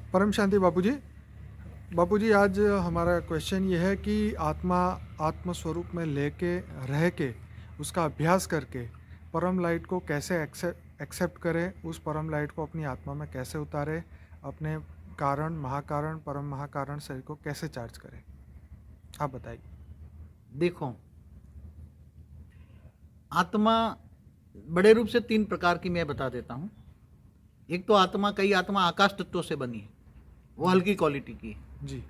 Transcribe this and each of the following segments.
परम शांति बापूजी। बापूजी, आज हमारा क्वेश्चन ये है कि आत्मा आत्म स्वरूप में लेके रह के उसका अभ्यास करके परम लाइट को कैसे एक्सेप्ट करे, उस परम लाइट को अपनी आत्मा में कैसे उतारे, अपने कारण महाकारण परम महाकारण शरीर को कैसे चार्ज करे, आप बताइए। देखो, आत्मा बड़े रूप से 3 प्रकार की मैं बता देता हूँ। एक तो आत्मा, कई आत्मा आकाश तत्वों से बनी है, वो हल्की क्वालिटी की है जी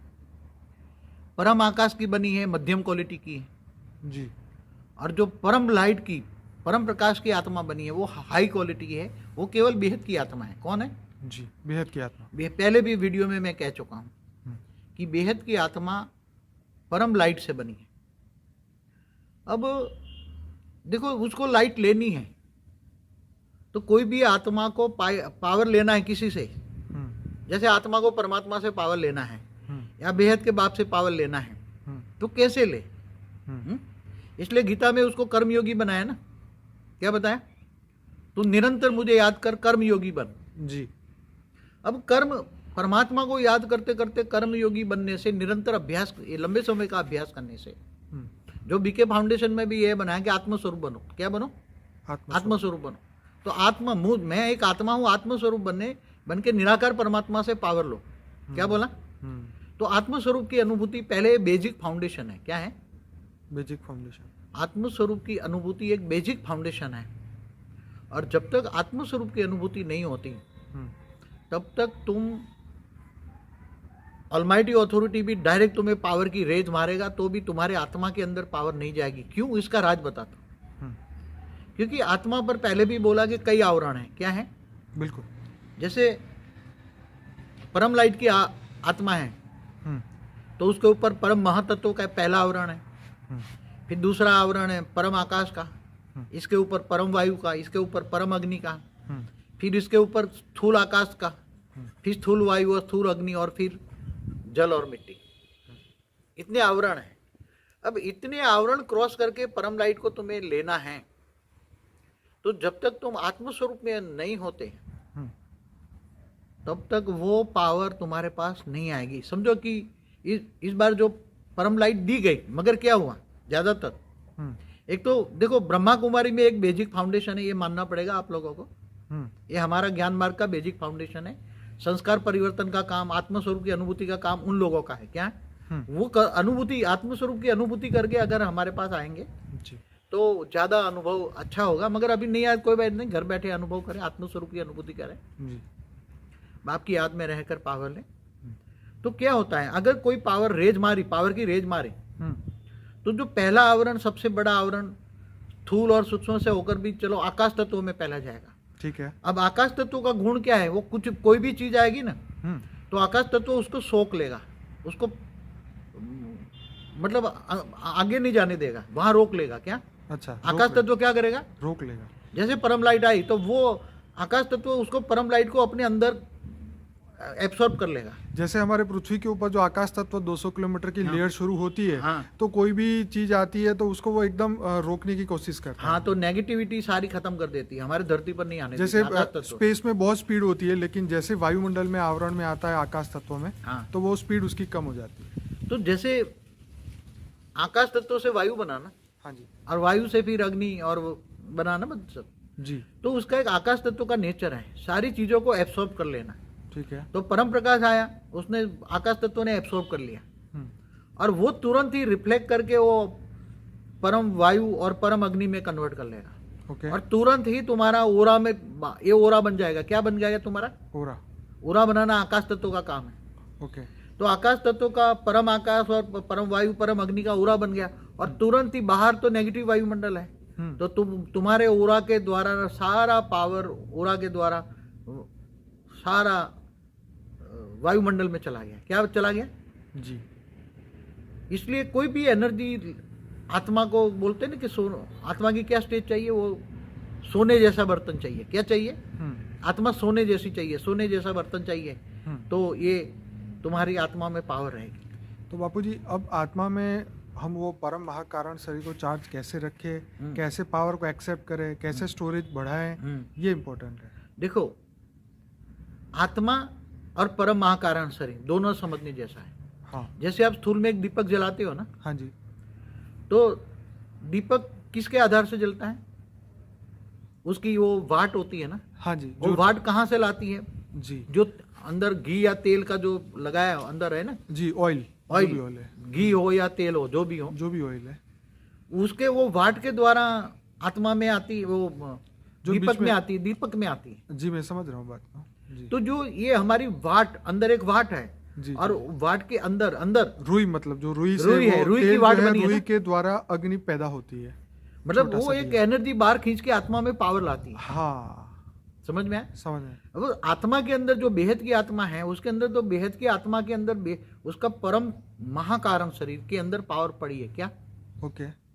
परम आकाश की बनी है, मध्यम क्वालिटी की है जी। और जो परम लाइट की, परम प्रकाश की आत्मा बनी है वो हाई क्वालिटी की है, वो केवल बेहद की आत्मा है। कौन है? जी, बेहद की आत्मा। पहले भी वीडियो में मैं कह चुका हूँ कि बेहद की आत्मा परम लाइट से बनी है। अब देखो, उसको लाइट लेनी है तो कोई भी आत्मा को पावर लेना है किसी से, जैसे आत्मा को परमात्मा से पावर लेना है या बेहद के बाप से पावर लेना है, तो कैसे ले? इसलिए गीता में उसको कर्मयोगी बनाया ना। क्या बताया? तू निरंतर मुझे याद कर, कर्मयोगी बन। जी। अब कर्म, परमात्मा को याद करते करते कर्मयोगी बनने से, निरंतर अभ्यास, लंबे समय का अभ्यास करने से, जो बीके फाउंडेशन में भी ये बनाया कि आत्मस्वरूप बनो। क्या बनो? आत्मस्वरूप बनो। तो आत्मा, मैं एक आत्मा हूं, आत्मस्वरूप बन के निराकार परमात्मा से पावर लो। क्या बोला? तो आत्मस्वरूप की अनुभूति पहले बेसिक फाउंडेशन है। क्या है? Basic foundation. आत्मस्वरूप की अनुभूति एक बेसिक फाउंडेशन है। और जब तक आत्मस्वरूप की अनुभूति नहीं होती तब तक तुम, ऑलमाइटी अथॉरिटी भी डायरेक्ट तुम्हें पावर की रेज मारेगा तो भी तुम्हारे आत्मा के अंदर पावर नहीं जाएगी। क्यों? इसका राज बताता हूं। क्योंकि आत्मा पर पहले भी बोला कि कई आवरण हैं। क्या है? बिल्कुल। जैसे परम लाइट की आत्मा है तो उसके ऊपर परम महातत्व का पहला आवरण है, फिर दूसरा आवरण है परम आकाश का, इसके ऊपर परम वायु का, इसके ऊपर परम अग्नि का, फिर इसके ऊपर स्थूल आकाश का, फिर स्थूल वायु और स्थूल अग्नि, और फिर जल और मिट्टी। इतने आवरण हैं। अब इतने आवरण क्रॉस करके परम लाइट को तुम्हें लेना है, तो जब तक तुम आत्मस्वरूप में नहीं होते तब तक वो पावर तुम्हारे पास नहीं आएगी। समझो कि इस बार जो परम लाइट दी गई, मगर क्या हुआ ज्यादातर, एक तो देखो ब्रह्मा कुमारी में एक बेसिक फाउंडेशन है, ये मानना पड़ेगा आप लोगों को। ये हमारा ज्ञान मार्ग का बेसिक फाउंडेशन है। संस्कार परिवर्तन का काम, आत्मस्वरूप की अनुभूति का काम उन लोगों का है। क्या? वो अनुभूति, आत्मस्वरूप की अनुभूति करके अगर हमारे पास आएंगे तो ज्यादा अनुभव अच्छा होगा। मगर अभी नहीं आया, कोई बात नहीं, घर बैठे अनुभव करें, आत्मस्वरूप की अनुभूति करें, बाप की याद में रहकर पावर लें। तो क्या होता है, अगर कोई पावर की रेज मारे तो जो पहला आवरण, सबसे बड़ा आवरण, स्थूल और सूक्ष्म से होकर भी चलो आकाश तत्व में पहला जाएगा। ठीक है। अब आकाश तत्व का गुण क्या है? वो कोई भी चीज आएगी ना तो आकाश तत्व उसको सोख लेगा, उसको मतलब आगे नहीं जाने देगा, वहां रोक लेगा। क्या? अच्छा, आकाश तत्व क्या करेगा? रोक लेगा। जैसे परम लाइट आई तो वो आकाश तत्व उसको, परम लाइट को अपने अंदर एब्सॉर्ब कर लेगा। जैसे हमारे पृथ्वी के ऊपर जो आकाश तत्व 200 किलोमीटर की लेयर शुरू होती है, तो कोई भी चीज आती है तो उसको वो एकदम रोकने की कोशिश करता है। हाँ, तो नेगेटिविटी सारी खत्म कर देती है, हमारे धरती पर नहीं आने जैसे स्पेस में बहुत स्पीड होती है, लेकिन जैसे वायुमंडल में, आवरण में आता है आकाश तत्व में, तो वो स्पीड उसकी कम हो जाती है। तो जैसे आकाश तत्व से वायु बनाना, हाँ जी, और वायु से फिर अग्नि और बनाना, मतलब जी, तो उसका एक आकाश तत्व का नेचर है, सारी चीजों को एब्सॉर्ब कर लेना। ठीक है। तो परम प्रकाश आया, उसने, आकाश तत्व ने एब्सॉर्ब कर लिया और वो तुरंत ही रिफ्लेक्ट करके वो परम वायु और परम अग्नि में कन्वर्ट कर लेगा। ओके। और तुरंत ही तुम्हारा ओरा में, ये ओरा बन जाएगा। क्या बन जाएगा तुम्हारा? ओरा बनाना आकाश तत्व का काम है। ओके। तो आकाश तत्व का परम आकाश और परम वायु, परम अग्नि का ओरा बन गया और तुरंत ही बाहर तो नेगेटिव वायुमंडल है, तो तुम्हारे ओरा के द्वारा सारा पावर, ओरा के द्वारा सारा वायुमंडल में चला गया। क्या चला गया? जी। इसलिए कोई भी एनर्जी, आत्मा को बोलते हैं ना कि आत्मा की क्या स्टेज चाहिए? वो सोने जैसा बर्तन चाहिए। क्या चाहिए? आत्मा सोने जैसी चाहिए, सोने जैसा बर्तन चाहिए। तो ये तुम्हारी आत्मा में पावर रहेगी। तो बापूजी, अब आत्मा में हम वो परम महाकारण शरीर को चार्ज कैसे रखें, कैसे पावर को एक्सेप्ट करें, कैसे स्टोरेज बढ़ाएं, ये इम्पोर्टेंट है। देखो, आत्मा और परम महाकारण शरीर दोनों समझने जैसा है। हाँ जैसे आप स्थूल में एक दीपक जलाते हो ना, हाँ जी तो दीपक किसके आधार से जलता है? उसकी वो वाट होती है ना, हाँ जी वो वाट कहाँ से लाती है? जी जो अंदर घी या तेल का जो लगाया अंदर है ना, जी ऑयल ऑयल, ऑयल है, घी हो या तेल हो, जो भी हो, जो भी ऑयल है उसके वो वाट के द्वारा आत्मा में आती, वो जो दीपक बीच में में आती है, दीपक में आती है। जी मैं समझ रहा हूँ बात को जी तो जो ये हमारी वाट, अंदर एक वाट है, जी और वाट के अंदर अंदर रुई, मतलब जो रुई से रुई है, वो रुई की तेल जो वाट है, बनी है रुई ना? के द्वारा अग्नि पैदा होती है, मतलब छोटा वो सा एक दिया। एनर्जी बाहर खींच के आत्मा में पावर लाती है। हाँ समझ में आया? समझ में। अब आत्मा के अंदर जो बेहद की आत्मा है, उसके अंदर तो बेहद की आत्मा के अंदर उसका परम महाकारण शरीर के अंदर पावर पड़ी है। क्या? ओके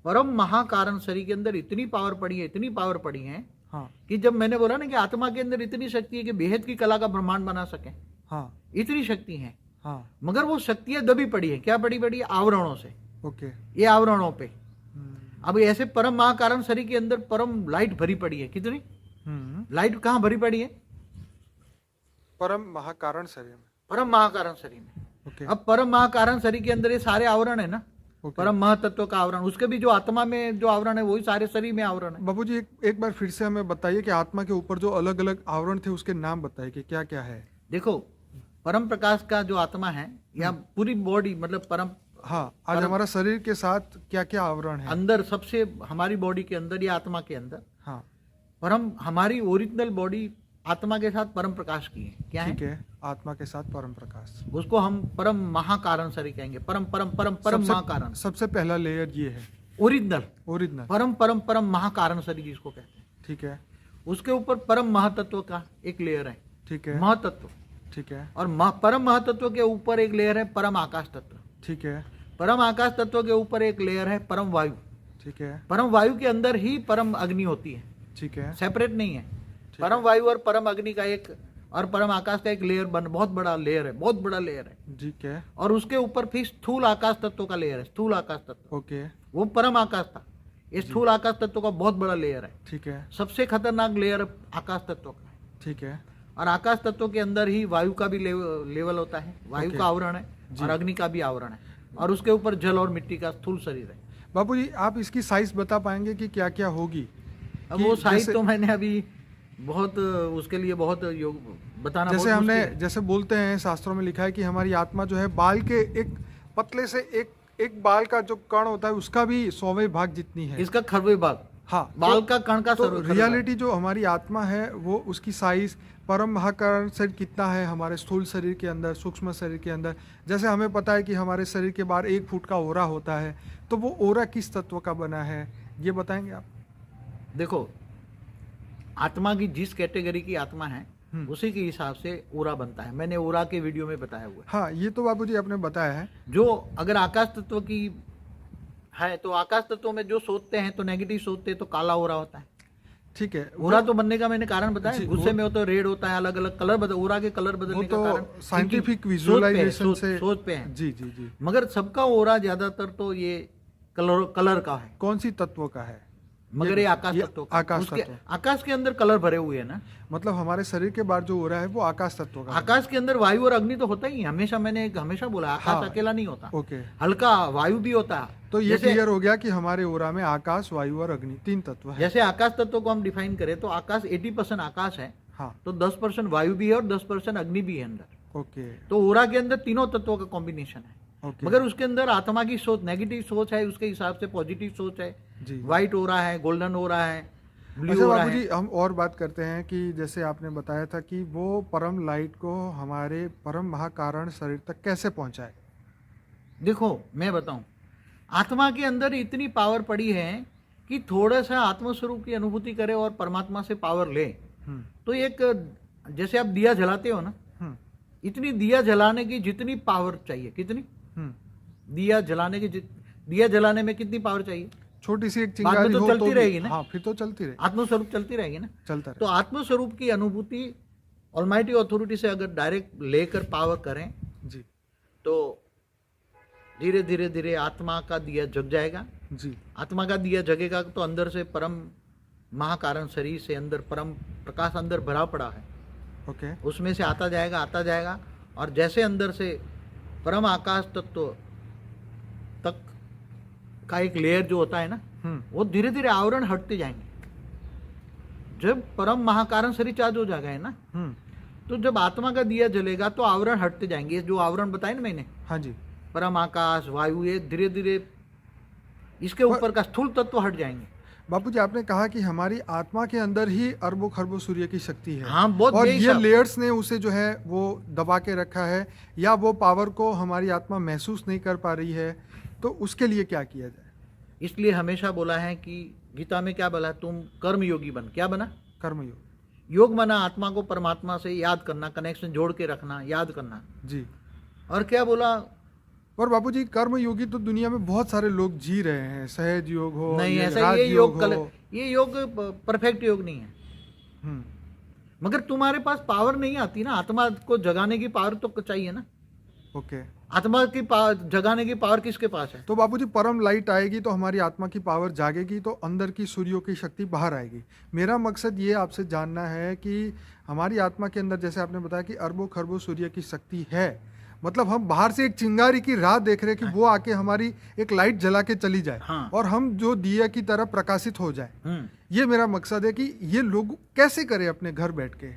परम महाकारण शरीर के अंदर इतनी पावर पड़ी है, इतनी पावर पड़ी है हाँ कि जब मैंने बोला ना कि आत्मा के अंदर इतनी शक्ति है कि बेहद की कला का ब्रह्मांड बना सके, हाँ इतनी शक्ति है। हाँ मगर वो शक्तियां दबी पड़ी है। क्या पड़ी पड़ी है? आवरणों से। ओके ये आवरणों पे। अब ऐसे परम महाकारण शरीर के अंदर परम लाइट भरी पड़ी है। कितनी लाइट कहाँ भरी पड़ी है? परम महाकारण शरीर में। परम महाकारण शरीर में। ओके अब परम महाकारण शरीर के अंदर ये सारे आवरण है ना, ओके परम महातत्व का आवरण, उसके भी जो आत्मा में जो आवरण है वही सारे शरीर में आवरण है। बाबूजी एक बार फिर से हमें बताइए कि आत्मा के ऊपर जो अलग अलग आवरण थे उसके नाम बताइए कि क्या क्या है। देखो, परम प्रकाश का जो आत्मा है, या पूरी बॉडी, मतलब परम, हाँ आज हमारा शरीर के साथ क्या क्या आवरण है? अंदर सबसे हमारी बॉडी के अंदर या आत्मा के अंदर हाँ परम, हमारी ओरिजिनल बॉडी आत्मा के साथ परम प्रकाश की है। क्या है? ठीक है, आत्मा के साथ परम प्रकाश, उसको हम परम महाकारण शरीर कहेंगे। परम परम परम परम महाकारण, सबसे पहला लेयर ये है ओरिजिनल, ओरिजिनल। परम परम परम महाकारण शरीर जिसको कहते हैं। ठीक है उसके ऊपर परम महातत्व का एक लेयर है, ठीक है महातत्व। ठीक है और परम महातत्व के ऊपर एक लेयर है परम आकाश तत्व। ठीक है परम आकाश तत्व के ऊपर एक लेयर है परम वायु। ठीक है परम वायु के अंदर ही परम अग्नि होती है, ठीक है सेपरेट नहीं है। परम वायु और परम अग्नि का एक, और परम आकाश का एक लेयर बहुत बड़ा लेयर है, बहुत बड़ा लेयर है। ठीक है और उसके ऊपर फिर स्थूल आकाश तत्व का लेयर है, स्थूल आकाश तत्व। ओके वो परम आकाश था, ये स्थूल आकाश तत्व का बहुत बड़ा लेयर है। ठीक है सबसे खतरनाक लेयर आकाश तत्व का है। ठीक है और आकाश तत्व के अंदर ही वायु का भी लेवल होता है, वायु का आवरण है, और अग्नि का भी आवरण है, और उसके ऊपर जल और मिट्टी का स्थूल शरीर है। बाबूजी आप इसकी साइज बता पाएंगे कि क्या क्या होगी? अब कि वो साइज जैसे- तो मैंने अभी बहुत, उसके लिए बहुत योग बताना जैसे बहुत हमने मुश्किल है। जैसे बोलते हैं शास्त्रों में लिखा है कि हमारी आत्मा जो है बाल के एक पतले से एक बाल का जो कण होता है उसका भी 100वें भाग जितनी है। इसका खरवे भाग, हाँ बाल का कण का तो खरवे भाग। रियलिटी जो हमारी आत्मा है वो उसकी साइज परम महाकारण शरीर कितना है हमारे स्थूल शरीर के अंदर, सूक्ष्म शरीर के अंदर। जैसे हमें पता है कि हमारे शरीर के बाहर 1 फुट का ओरा होता है, तो वो ओरा किस तत्व का बना है ये बताएंगे आप? देखो, आत्मा की जिस कैटेगरी की आत्मा है उसी के हिसाब से ओरा बनता है। मैंने ओरा के वीडियो में बताया हुआ है। हाँ ये तो बाबूजी आपने बताया है। जो अगर आकाश तत्व की है, तो आकाश तत्व में जो सोचते हैं तो नेगेटिव सोचते हैं तो काला ओरा होता है। ठीक है ओरा तो बनने का मैंने कारण बताया, जी, गुस्से में हो तो रेड होता है, अलग अलग कलर बदल, ओरा के कलर वो बदलने तो का कारण साइंटिफिक क्योंकि विजुअलाइजेशन से सोच पे है। जी जी जी। मगर सबका ओरा ज्यादातर तो ये कलर का है। कौन सी तत्व का है? मगर ये आकाश ये तत्व का। आकाश उसके तत्व। आकाश के अंदर कलर भरे हुए हैं ना। मतलब हमारे शरीर के बाहर जो हो रहा है वो आकाश तत्व का आकाश के अंदर वायु और अग्नि तो होता ही है, हमेशा, मैंने हमेशा बोला आकाश हाँ। अकेला नहीं होता, ओके, हल्का वायु भी होता है। तो ये जैसे- क्लियर हो गया कि हमारे ओरा में आकाश, वायु और अग्नि 3 तत्व है। जैसे आकाश तत्व को हम डिफाइन करें तो आकाश 80% आकाश है, हाँ तो 10% वायु भी है और 10% अग्नि भी है अंदर। ओके तो ओरा के अंदर तीनों तत्वों का कॉम्बिनेशन है। ओके मगर उसके अंदर आत्मा की सोच, नेगेटिव सोच है, उसके हिसाब से पॉजिटिव सोच है। जी। व्हाइट ओरा है, गोल्डन ओरा है, ब्लू अच्छा ओरा बाबूजी है। हम और बात करते हैं कि जैसे आपने बताया था कि वो परम लाइट को हमारे परम महाकारण शरीर तक कैसे पहुंचाए? देखो, मैं बताऊं, आत्मा के अंदर इतनी पावर पड़ी है कि थोड़ा सा आत्मस्वरूप की अनुभूति करे और परमात्मा से पावर ले, हम्म तो एक, जैसे आप दिया जलाते हो ना, हम्म इतनी दिया जलाने की जितनी पावर चाहिए, कितनी हम्म दिया जलाने की दिया जलाने में कितनी पावर चाहिए? छोटी सी एक बाद में चिंगारी तो हो चलती तो भी- रहेगी ना। हाँ फिर तो चलती रहे, आत्मस्वरूप चलती रहेगी ना। चलता तो रहे। आत्मस्वरूप की अनुभूति ऑलमाइटी अथॉरिटी से अगर डायरेक्ट लेकर पावर करें जी तो धीरे धीरे धीरे आत्मा का दिया जग जाएगा। जी आत्मा का दिया जगेगा तो अंदर से परम महाकारण शरीर से अंदर परम प्रकाश अंदर भरा पड़ा है। ओके उसमें से आता जाएगा और जैसे अंदर से परम आकाश तत्व तक का एक लेयर जो होता है ना, वो धीरे धीरे आवरण हटते जाएंगे। जब परम महाकारण शरीर चार्ज हो जाएगा है ना, तो जब आत्मा का दिया जलेगा तो आवरण हटते जाएंगे। ये जो आवरण बताए ना मैंने, हाँ जी, परम आकाश, वायु, ये धीरे धीरे इसके ऊपर का स्थूल तत्व हट जाएंगे। बापूजी आपने कहा कि हमारी आत्मा के अंदर ही अरबों खरबों सूर्य की शक्ति है। हाँ, बहुत और ये बेहिसाब। लेयर्स ने उसे जो है वो दबा के रखा है, या वो पावर को हमारी आत्मा महसूस नहीं कर पा रही है, तो उसके लिए क्या किया जाए? इसलिए हमेशा बोला है कि गीता में क्या बोला, तुम कर्म योगी बन। क्या बना? कर्मयोग। योग बना आत्मा को परमात्मा से याद करना, कनेक्शन जोड़ के रखना, याद करना। जी। और क्या बोला? और बापूजी कर्मयोगी तो दुनिया में बहुत सारे लोग जी रहे हैं, सहज योग हो, नहीं, ऐसा ये राजयोग योग हो। ये योग परफेक्ट योग नहीं है। मगर तुम्हारे पास पावर नहीं आती ना, आत्मा को जगाने की पावर तो चाहिए ना। ओके। आत्मा की जगाने की पावर किसके पास है? तो बापूजी परम लाइट आएगी तो हमारी आत्मा की पावर जागेगी, तो अंदर की सूर्यों की शक्ति बाहर आएगी। मेरा मकसद ये आपसे जानना है कि हमारी आत्मा के अंदर, जैसे आपने बताया कि अरबों खरबों सूर्य की शक्ति है, मतलब हम बाहर से एक चिंगारी की राह देख रहे हैं कि वो आके हमारी एक लाइट जला के चली जाए। हाँ। और हम जो दिया की तरह प्रकाशित हो जाए। ये मेरा मकसद है कि ये लोग कैसे करें अपने घर बैठ के,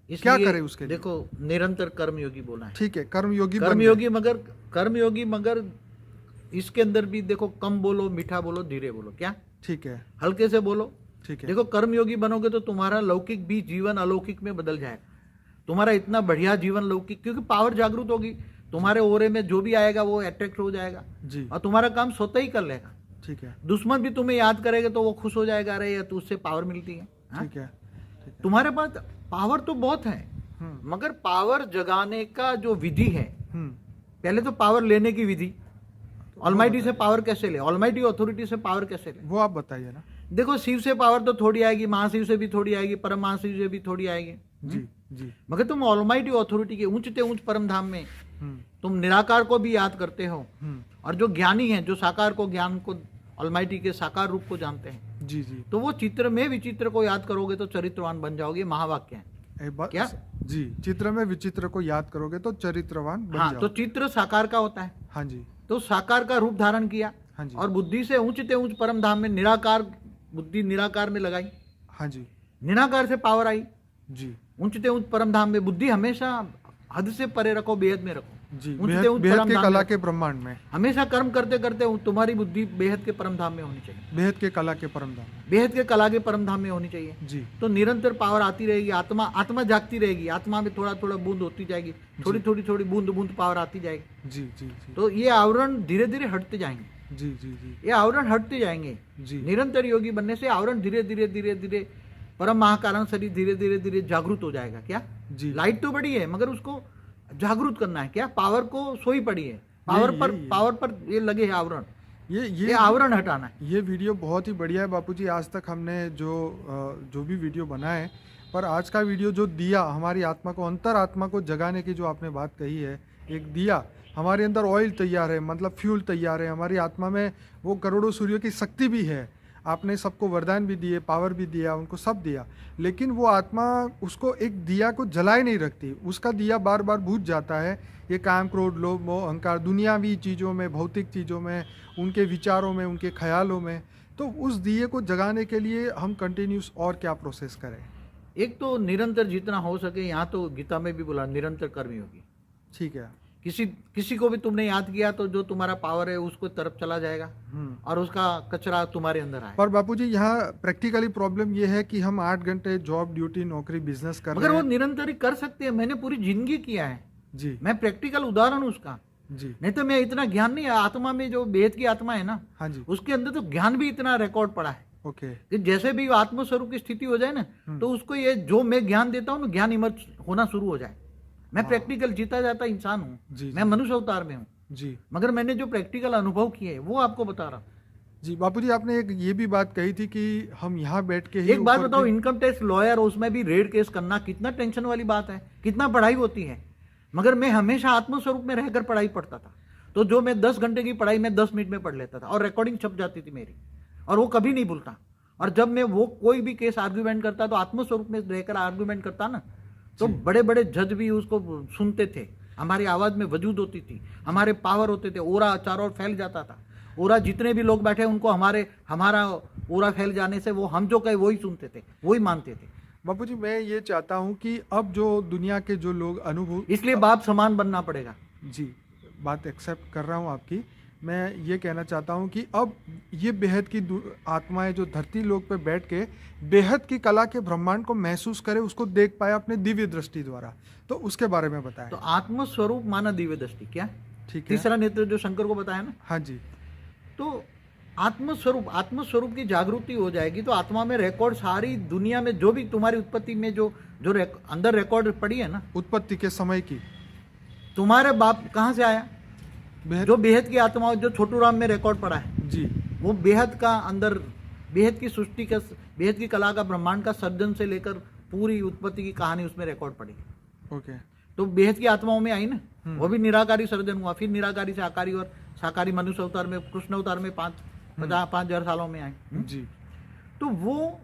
क्या करें उसके लिए? देखो, निरंतर कर्मयोगी बोला है। ठीक है, कर्मयोगी कर्मयोगी मगर इसके अंदर भी देखो, कम बोलो, मीठा बोलो, धीरे बोलो। क्या? ठीक है, हल्के से बोलो। ठीक है। देखो, कर्मयोगी बनोगे तो तुम्हारा लौकिक भी जीवन अलौकिक में बदल जाएगा। तुम्हारा इतना बढ़िया जीवन लौकिक, क्योंकि पावर जागरूक होगी, तुम्हारे ओरे में जो भी आएगा वो अट्रैक्ट हो जाएगा जी। और तुम्हारा काम स्वतः ही कर लेगा। ठीक है। दुश्मन भी तुम्हें याद करेगा तो वो खुश हो जाएगा, अरे तो उससे पावर मिलती है। ठीक है। तुम्हारे पास पावर तो बहुत है, मगर पावर जगाने का जो विधि है, पहले तो पावर लेने की विधि। ऑलमाइटी से पावर कैसे ले, ऑलमाइटी अथॉरिटी से पावर कैसे ले, वो आप बताइए ना। देखो, शिव से पावर तो थोड़ी आएगी, महाशिव से भी थोड़ी आएगी, परम महाशिव से भी थोड़ी आएगी। जी जी। मगर तुम ऑलमाइटी अथॉरिटी के ऊंचते ऊंच परम धाम में तुम निराकार को भी याद करते हो, और जो ज्ञानी है, जो साकार को, ज्ञान को, ऑलमाइटी के साकार रूप को जानते हैं, जी जी, तो वो चित्र में विचित्र को याद करोगे तो चरित्रवान बन जाओगे। महावाक्य है क्या? जी, चित्र में विचित्र को याद करोगे तो चरित्रवान बन हाँ, तो चित्र साकार का होता है। हाँ जी। तो साकार का रूप धारण किया। हाँ जी। और बुद्धि से ऊंचते ऊंच परम धाम में निराकार बुद्धि निराकार में लगाई। हाँ जी। निराकार से पावर आई। जी। ऊंचते ऊंच परम धाम में बुद्धि हमेशा हद से परे रखो, बेहद में रखो। जी, ऊंचते ऊंच बेहद परम के धाम कला में के ब्रह्मांड में, हमेशा कर्म करते करते तुम्हारी बुद्धि बेहद के परम धाम में होनी चाहिए। बेहद के कला के परम धाम, बेहद के कला के परम धाम में होनी चाहिए। जी। तो निरंतर पावर आती रहेगी, आत्मा जागती रहेगी, आत्मा में थोड़ा थोड़ा बूंद होती जाएगी, थोड़ी बूंद पावर आती जाएगी। जी जी जी। तो ये आवरण धीरे धीरे हटते जाएंगे। जी जी जी। ये आवरण हटते जाएंगे। जी। निरंतर योगी बनने से आवरण धीरे धीरे परम महाकारण शरीर धीरे धीरे जागरूक हो जाएगा। क्या? जी। लाइट तो बड़ी है, मगर उसको जागरूक करना है। क्या? पावर को सोई पड़ी है, पावर पर ये लगे है आवरण, ये आवरण हटाना है। ये वीडियो बहुत ही बढ़िया है बापूजी। आज तक हमने जो भी वीडियो बनाए, पर आज का वीडियो जो दिया हमारी आत्मा को, अंतर आत्मा को जगाने की जो आपने बात कही है, एक दिया हमारे अंदर ऑयल तैयार है, मतलब फ्यूल तैयार है, हमारी आत्मा में वो करोड़ों सूर्यों की शक्ति भी है। आपने सबको वरदान भी दिए, पावर भी दिया, उनको सब दिया, लेकिन वो आत्मा उसको एक दिया को जलाए नहीं रखती। उसका दिया बार बार बुझ जाता है। ये काम, क्रोध, लोभ, मोह, अहंकार, दुनियावी चीज़ों में, भौतिक चीज़ों में, उनके विचारों में, उनके ख्यालों में। तो उस दिए को जगाने के लिए हम कंटिन्यूस और क्या प्रोसेस करें? एक तो निरंतर जितना हो सके, यहाँ तो गीता में भी बोला निरंतर कर्मयोगी। ठीक है। किसी को भी तुमने याद किया तो जो तुम्हारा पावर है उसको तरफ चला जाएगा और उसका कचरा तुम्हारे अंदर आएगा। पर बापूजी यहाँ प्रैक्टिकली प्रॉब्लम ये है कि हम 8 घंटे जॉब, ड्यूटी, नौकरी, बिजनेस कर रहे हैं। मगर वो निरंतर ही कर सकते हैं। मैंने पूरी जिंदगी किया है जी। मैं प्रैक्टिकल उदाहरण उसका जी। नहीं तो मैं इतना ज्ञान नहीं है। आत्मा में जो बेहद की आत्मा है ना, हाँ जी, उसके अंदर तो ज्ञान भी इतना रिकॉर्ड पड़ा है ओके। कि जैसे भी आत्मस्वरूप की स्थिति हो जाए ना, तो उसको ये जो मैं ज्ञान देता हूँ ना, ज्ञान इमर्ज होना शुरू हो जाए। मैं प्रैक्टिकल जीता जाता इंसान हूँ, मैं मनुष्य अवतार में हूँ जी, मगर मैंने जो प्रैक्टिकल अनुभव किए है वो आपको बता रहा हूँ। जी। बापूजी आपने एक ये भी बात कही थी कि हम यहाँ बैठ के ही एक बात बताओ, इनकम टैक्स लॉयर, उसमें भी रेड केस करना कितना टेंशन वाली बात है, कितना पढ़ाई होती है। मगर मैं हमेशा आत्मस्वरूप में रहकर पढ़ाई पढ़ता था, तो जो मैं 10 घंटे की पढ़ाई मैं 10 मिनट में पढ़ लेता था, और रिकॉर्डिंग छप जाती थी मेरी, और वो कभी नहीं भूलता। और जब मैं वो कोई भी केस आर्ग्यूमेंट करता तो आत्मस्वरूप में रहकर आर्ग्यूमेंट करता ना, तो बड़े बड़े जज भी उसको सुनते थे, हमारी आवाज में वजूद होती थी, हमारे पावर होते थे, ओरा चारों ओर फैल जाता था। ओरा जितने भी लोग बैठे उनको हमारा ओरा फैल जाने से वो हम जो कहे वही सुनते थे, वही मानते थे। बापू जी मैं ये चाहता हूँ कि अब जो दुनिया के जो लोग अनुभव, इसलिए बाप समान बनना पड़ेगा। जी बात एक्सेप्ट कर रहा हूँ आपकी। मैं ये कहना चाहता हूँ कि अब ये बेहद की आत्माएं जो धरती लोक पे बैठ के बेहद की कला के ब्रह्मांड को महसूस करे, उसको देख पाए अपने दिव्य दृष्टि द्वारा, तो उसके बारे में बताएं। तो आत्मस्वरूप माना दिव्य दृष्टि, क्या ठीक है, तीसरा नेत्र जो शंकर को बताया ना। हाँ जी। तो आत्मस्वरूप की जागृति हो जाएगी तो आत्मा में रिकॉर्ड, सारी दुनिया में जो भी तुम्हारी उत्पत्ति में जो अंदर रिकॉर्ड पड़ी है ना, उत्पत्ति के समय की, तुम्हारे बाप कहाँ से आया, जो बेहद की आत्मा, जो छोटू राम में रिकॉर्ड पड़ा है जी, वो बेहद का अंदर, बेहद की सृष्टि का, बेहद की कला का, ब्रह्मांड का सर्जन से लेकर पूरी उत्पत्ति की कहानी उसमें रिकॉर्ड पड़ी। ओके। तो बेहद की आत्माओं में आई ना, वो भी निराकारी सर्जन हुआ, फिर निराकारी से आकारी और साकारी मनुष्य अवतार में, कृष्ण अवतार में 5,000 सालों में आए जी। तो वो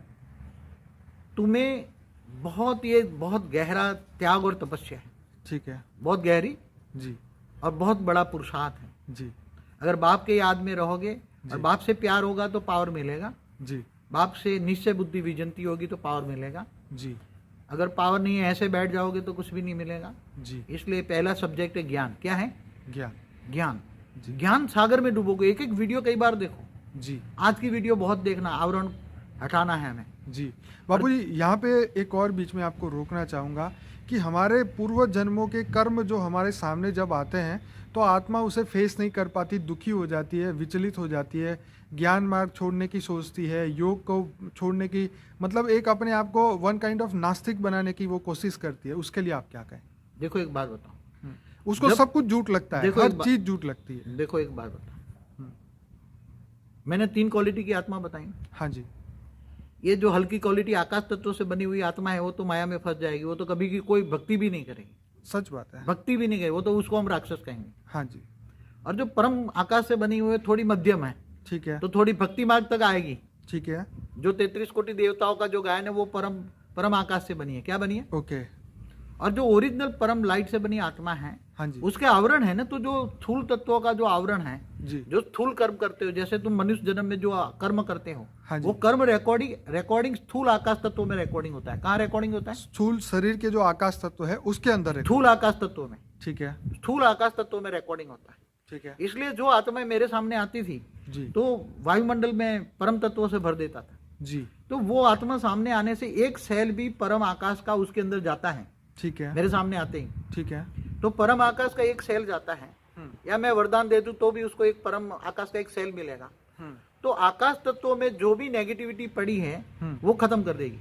तुम्हें बहुत गहरा त्याग और तपस्या है, ठीक है, बहुत गहरी जी, और बहुत बड़ा पुरुषार्थ है जी। अगर बाप के याद में रहोगे और बाप से प्यार होगा तो पावर मिलेगा जी, बाप से निश्चय बुद्धि विजंती होगी तो पावर मिलेगा जी, अगर पावर नहीं है, ऐसे बैठ जाओगे तो कुछ भी नहीं मिलेगा जी। इसलिए पहला सब्जेक्ट है ज्ञान। क्या है? ज्ञान। ज्ञान। जी। ज्ञान सागर में डूबोगे। एक एक वीडियो कई बार देखो, जी, आज की वीडियो बहुत देखना, आवरण हटाना है हमें। जी। बापू जी यहाँ पे एक और बीच में आपको रोकना चाहूँगा कि हमारे पूर्व जन्मों के कर्म जो हमारे सामने जब आते हैं तो आत्मा उसे फेस नहीं कर पाती, दुखी हो जाती है, विचलित हो जाती है, ज्ञान मार्ग छोड़ने की सोचती है, योग को छोड़ने की, मतलब एक अपने आप को वन काइंड ऑफ नास्तिक बनाने की वो कोशिश करती है। उसके लिए आप क्या कहें? देखो एक बात बताओ, उसको सब कुछ झूठ लगता है, हर चीज झूठ लगती है। देखो एक बात बताओ, मैंने 3 क्वालिटी की आत्मा बताई। हाँ जी। ये जो हल्की क्वालिटी आकाश तत्वों से बनी हुई आत्मा है वो तो माया में फंस जाएगी, वो तो कभी की कोई भक्ति भी नहीं करेगी। सच बात है, भक्ति भी नहीं करेगी, वो तो उसको हम राक्षस कहेंगे। हाँ जी। और जो परम आकाश से बनी हुई है थोड़ी मध्यम है, ठीक है, तो थोड़ी भक्ति मार्ग तक आएगी। ठीक है। जो 33 कोटि देवताओं का जो गायन है वो परम आकाश से बनी है। क्या बनी है? ओके। और जो ओरिजिनल परम लाइट से बनी आत्मा है, हाँ जी, उसके आवरण है ना, तो जो स्थूल तत्वों का जो आवरण है, जी, जो स्थूल कर्म करते हो, जैसे तुम मनुष्य जन्म में जो कर्म करते हो, हाँ जी, वो कर्म रिकॉर्डिंग स्थूल आकाश तत्वों में रिकॉर्डिंग होता है। कहाँ रिकॉर्डिंग होता है? स्थूल शरीर के जो आकाश तत्व है उसके अंदर है। स्थूल आकाश तत्वों में, ठीक है, स्थूल आकाश तत्वों में रिकॉर्डिंग होता है। ठीक है, इसलिए जो आत्मा मेरे सामने आती थी जी, तो वायुमंडल में परम तत्वों से भर देता था जी, तो वो आत्मा सामने आने से एक सेल भी परम आकाश का उसके अंदर जाता है। ठीक है, मेरे सामने आते ही, ठीक है, तो परम आकाश का एक सेल जाता है, या मैं वरदान दे दूं तो भी उसको एक परम आकाश का एक सेल मिलेगा। तो आकाश तत्वों में जो भी नेगेटिविटी पड़ी है वो खत्म कर देगी,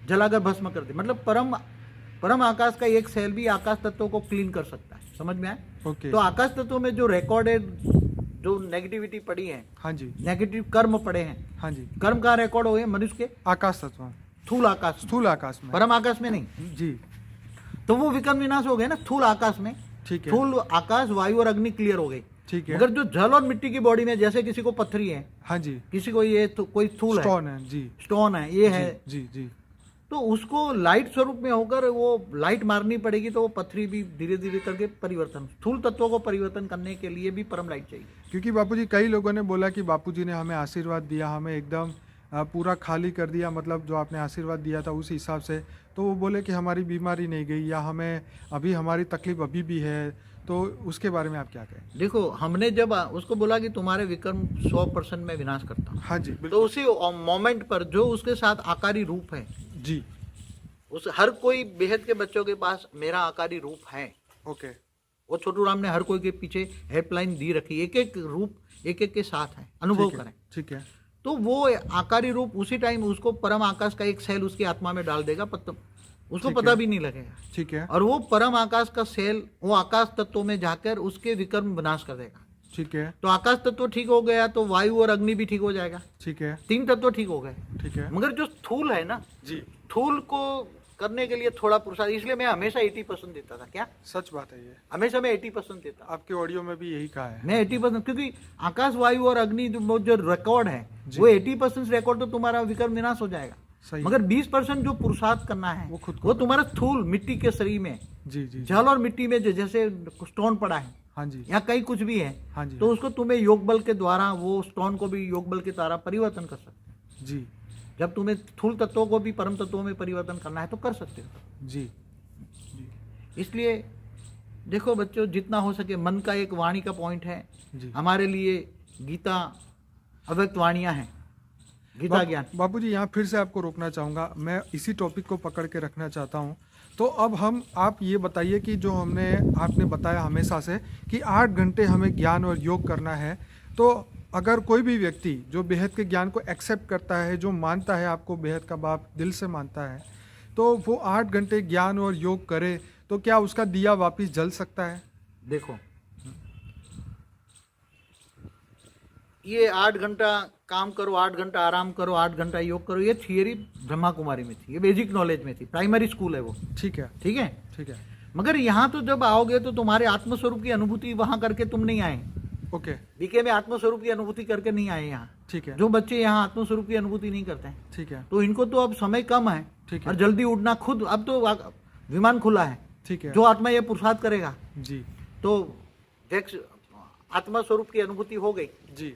जलाकर भस्म कर दे। मतलब परम आकाश का एक सेल भी आकाश तत्वों को क्लीन कर सकता है। समझ में आए? ओके। तो आकाश तत्वों में जो रिकॉर्डेड जो नेगेटिविटी पड़ी है, हाँ जी, नेगेटिव कर्म पड़े हैं, हाँ जी, कर्म कहाँ रिकॉर्ड हुए? मनुष्य के आकाश तत्व, स्थूल आकाश, स्थूल आकाश में, परम आकाश में नहीं। जी, तो वो विकर्म विनाश हो गए ना स्थूल आकाश में। ठीक है, स्थूल आकाश, वायु और अग्नि क्लियर हो गई। ठीक है, मगर जो जल और मिट्टी की बॉडी में, जैसे किसी को पत्थरी है, हाँ जी, किसी को ये कोई स्थूल है, स्टोन है, जी, स्टोन है, ये है, जी, जी, तो उसको लाइट स्वरूप में होकर वो लाइट मारनी पड़ेगी, तो वो पथरी भी धीरे धीरे करके परिवर्तन, स्थूल तत्वों को परिवर्तन करने के लिए भी परम लाइट चाहिए। क्योंकि बापूजी कई लोगों ने बोला कि बापूजी ने हमें आशीर्वाद दिया, हमें एकदम पूरा खाली कर दिया, मतलब जो आपने आशीर्वाद दिया था उस हिसाब से, तो वो बोले कि हमारी बीमारी नहीं गई या हमें अभी हमारी तकलीफ अभी भी है, तो उसके बारे में आप क्या कहें? देखो, हमने जब उसको बोला कि तुम्हारे विक्रम 100% में विनाश करता हूँ, हाँ जी, तो उसी मोमेंट पर जो उसके साथ आकारी रूप है, जी, उस हर कोई बेहद के बच्चों के पास मेरा आकारी रूप है। ओके, वो छोटू राम ने हर कोई के पीछे हेल्पलाइन दी रखी, एक एक रूप एक एक के साथ है, अनुभव करें। ठीक है, तो वो आकारी रूप उसी टाइम उसको परम आकाश का एक सेल उसकी आत्मा में डाल देगा, उसको पता भी नहीं लगेगा। ठीक है, और वो परम आकाश का सेल वो आकाश तत्वों में जाकर उसके विकर्म विनाश कर देगा। ठीक है, तो आकाश तत्व ठीक हो गया तो वायु और अग्नि भी ठीक हो जाएगा। ठीक है, 3 तत्व ठीक हो गए। ठीक है, मगर जो स्थूल है ना जी, स्थूल को करने के लिए थोड़ा पुरुषार्थ, इसलिए मैं हमेशा 80% देता था। क्या? सच बात है, ये हमेशा मैं 80% देता। आपके ऑडियो में भी यही कहा है। मैं 80%, क्योंकि आकाश वायु और अग्नि जो रिकॉर्ड है वो 80% रिकॉर्ड, तो तुम्हारा विकर्म विनाश हो जाएगा। सही मगर 20% जो पुरुषार्थ करना है वो खुद को वो तुम्हारा स्थूल मिट्टी के शरीर में, जी जी जल और मिट्टी में जैसे स्टोन पड़ा है हाँ जी या कहीं कुछ भी है, हाँ जी तो उसको तुम्हें योग बल के द्वारा वो स्टोन को भी योग बल के द्वारा परिवर्तन कर सकते हो। जी जब तुम्हें स्थूल तत्वों को भी परम तत्वों में परिवर्तन करना है तो कर सकते हो। जी इसलिए देखो बच्चों, जितना हो सके मन का एक वाणी का पॉइंट है जी हमारे लिए। गीता अव्यक्त वाणियां हैं, गीता ज्ञान। बापू जी यहाँ फिर से आपको रोकना चाहूँगा, मैं इसी टॉपिक को पकड़ के रखना चाहता हूँ। तो अब आप ये बताइए कि जो आपने बताया हमेशा से कि 8 घंटे हमें ज्ञान और योग करना है, तो अगर कोई भी व्यक्ति जो बेहद के ज्ञान को एक्सेप्ट करता है, जो मानता है आपको बेहद का बाप दिल से मानता है, तो वो 8 घंटे ज्ञान और योग करे तो क्या उसका दिया वापस जल सकता है? देखो, ये 8 घंटा काम करो, 8 घंटा आराम करो, 8 घंटा योग करो, ये थियरी ब्रह्मा कुमारी में थी, ये बेसिक नॉलेज में थी, प्राइमरी स्कूल है वो। ठीक है ठीक है ठीक है मगर यहाँ तो जब आओगे तो तुम्हारे आत्मस्वरूप की अनुभूति वहां करके तुम नहीं आए। ओके बीके में आत्मस्वरूप की अनुभूति करके नहीं आए यहाँ। ठीक है जो बच्चे यहाँ आत्मस्वरूप की अनुभूति नहीं करते हैं, ठीक है तो इनको तो अब समय कम है ठीक है और जल्दी उठना खुद, अब तो विमान खुला है। ठीक है जो आत्मा ये पुरुषार्थ करेगा जी तो वैक्स आत्मा स्वरूप की अनुभूति हो गई जी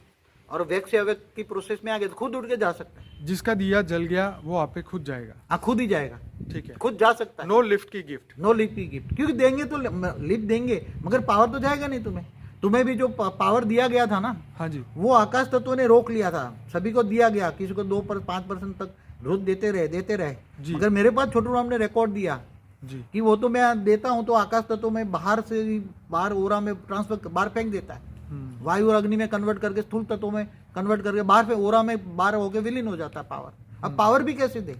और वैक्स से अव्यक्त की प्रोसेस में आ गया तो खुद उठ के जा सकता है। जिसका दिया जल गया वो आप पे खुद जाएगा। हाँ, खुद ही जाएगा, ठीक है, खुद जा सकता है। नो लिफ्ट की गिफ्ट। नो लिफ्ट की गिफ्ट, क्योंकि देंगे तो लिफ्ट देंगे मगर पावर तो जाएगा नहीं तुम्हें। तुम्हें भी जो पावर दिया गया था ना, हाँ जी वो आकाश तत्व ने रोक लिया था, सभी को दिया गया, किसी को 5% तक रोज देते रहे जी। मगर मेरे पास छोटू राम ने रिकॉर्ड दिया जी कि वो तो मैं देता हूं तो आकाश तत्व में बाहर से बाहर ओरा में ट्रांसफर बाहर फेंक देता है, वायु और अग्नि में कन्वर्ट करके स्थूल तत्वों में कन्वर्ट करके बाहर पे ओरा में बाहर होके विलीन हो जाता है पावर। अब पावर भी कैसे दे?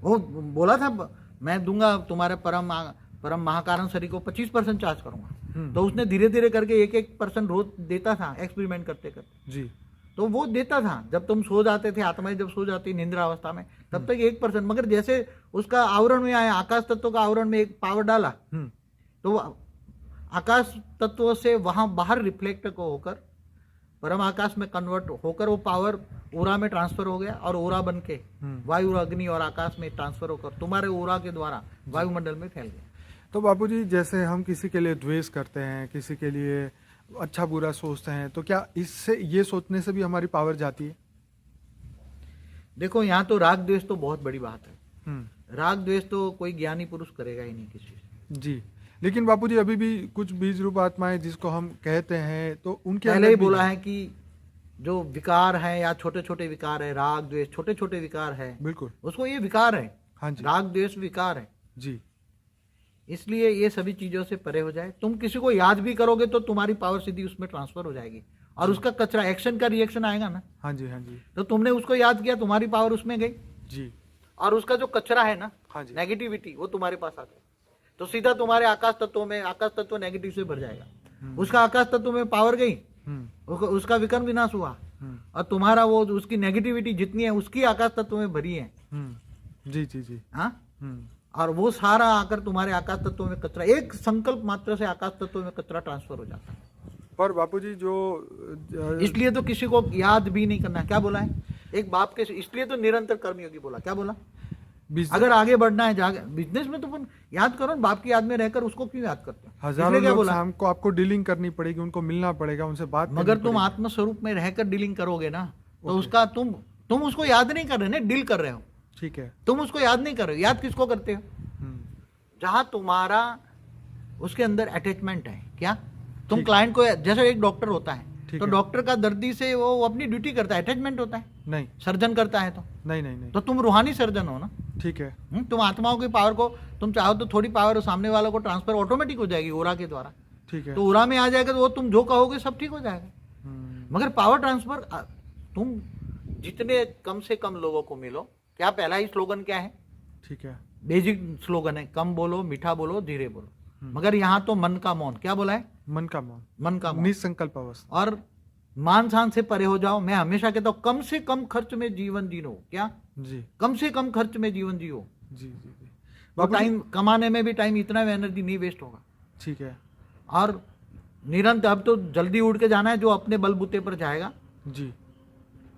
वो बोला था मैं दूंगा तुम्हारे परम महाकारण शरीर को 25% चार्ज करूंगा, तो उसने धीरे धीरे करके 1% रोज देता था एक्सपेरिमेंट करते करते जी। तो वो देता था। जब तुम सो जाते थे, आत्माएं जब सो जाती निंद्रा अवस्था में, तब तक 1%, मगर जैसे उसका आवरण में आया, आकाश तत्व का आवरण में एक पावर डाला, तो आकाश तत्व से वहां बाहर रिफ्लेक्ट को होकर परम आकाश में कन्वर्ट होकर वो पावर ओरा में ट्रांसफर हो गया और ओरा बन के वायु अग्नि और आकाश में ट्रांसफर होकर तुम्हारे ओरा के द्वारा वायुमंडल में फैल गया। तो बापूजी जैसे हम किसी के लिए द्वेष करते हैं, किसी के लिए अच्छा बुरा सोचते हैं, तो क्या इससे ये सोचने से भी हमारी पावर जाती है? देखो, यहाँ तो राग द्वेष तो बहुत बड़ी बात है। राग द्वेष तो कोई ज्ञानी पुरुष करेगा ही नहीं किसी से। जी, लेकिन बापूजी अभी भी कुछ बीज रूप आत्माएं जिसको हम कहते हैं, तो उनके पहले ही बोला है कि जो विकार है या छोटे छोटे विकार है, राग द्वेष छोटे छोटे विकार है, बिल्कुल उसको ये विकार है। हाँ जी, राग द्वेष विकार है जी। इसलिए ये सभी चीजों से परे हो जाए। तुम किसी को याद भी करोगे तो तुम्हारी पावर सीधी उसमें ट्रांसफर हो जाएगी और उसका कचरा एक्शन का रिएक्शन आएगा ना। हाँ जी हाँ जी। तो तुमने उसको याद किया, तुम्हारी पावर उसमें गई जी। और उसका जो कचरा है ना, हाँ जी, नेगेटिविटी, वो तुम्हारे पास आ गई तो सीधा तुम्हारे आकाश तत्वों में, आकाश तत्व नेगेटिव से भर जाएगा। उसका आकाश तत्व में पावर गई, उसका विकर्म विनाश हुआ और तुम्हारा वो उसकी नेगेटिविटी जितनी है उसकी आकाश तत्व में भरी है। जी जी जी। हाँ, और वो सारा आकर तुम्हारे आकाश तत्व में कचरा, एक संकल्प मात्र से आकाश तत्व में कचरा ट्रांसफर हो जाता है। पर बापूजी जो इसलिए तो किसी को याद भी नहीं करना। क्या बोला है एक बाप के, इसलिए तो निरंतर कर्मयोगी बोला। क्या बोला? अगर आगे बढ़ना है बिजनेस में तो याद करो, बाप की याद में रहकर उसको क्यों याद करते हो? हजारों लोग हमको आपको डीलिंग करनी पड़ेगी, उनको मिलना पड़ेगा, उनसे बात, मगर तुम आत्म स्वरूप में रहकर डीलिंग करोगे ना, तो उसका तुम उसको याद नहीं कर रहे ना, डील कर रहे हो। ठीक है, तुम उसको याद नहीं कर रहे हो। याद किसको करते हो? जहां तुम्हारा उसके अंदर अटैचमेंट है। क्या तुम क्लाइंट को, जैसे एक डॉक्टर होता है तो डॉक्टर का दर्दी से वो अपनी ड्यूटी करता है, अटैचमेंट होता है। नहीं, सर्जन करता है तो नहीं, तो तुम रूहानी सर्जन हो ना। ठीक है, तुम आत्माओं की पावर को, तुम चाहो तो थोड़ी पावर सामने वालों को ट्रांसफर ऑटोमेटिक हो जाएगी ओरा के द्वारा। ठीक है, तो ओरा में आ जाएगा तो वो तुम जो कहोगे सब ठीक हो जाएगा। मगर पावर ट्रांसफर तुम जितने कम से कम लोगों को मिलो। क्या पहला ही स्लोगन क्या है? ठीक है, बेसिक स्लोगन है, कम बोलो, मीठा बोलो, धीरे बोलो। मगर यहाँ तो मन का मौन। क्या बोला है? मन का मौन, मन का मौन, निसंकल्प अवस्था और मान शान से परे हो जाओ। मैं हमेशा कहता हूँ कम से कम खर्च में जीवन जियो। क्या जी? कम से कम खर्च में जीवन जियो। जी जी जी। तो टाइम कमाने में भी टाइम इतना एनर्जी नहीं वेस्ट होगा। ठीक है, और निरंतर अब तो जल्दी उठ के जाना है, जो अपने बलबूते पर जाएगा जी,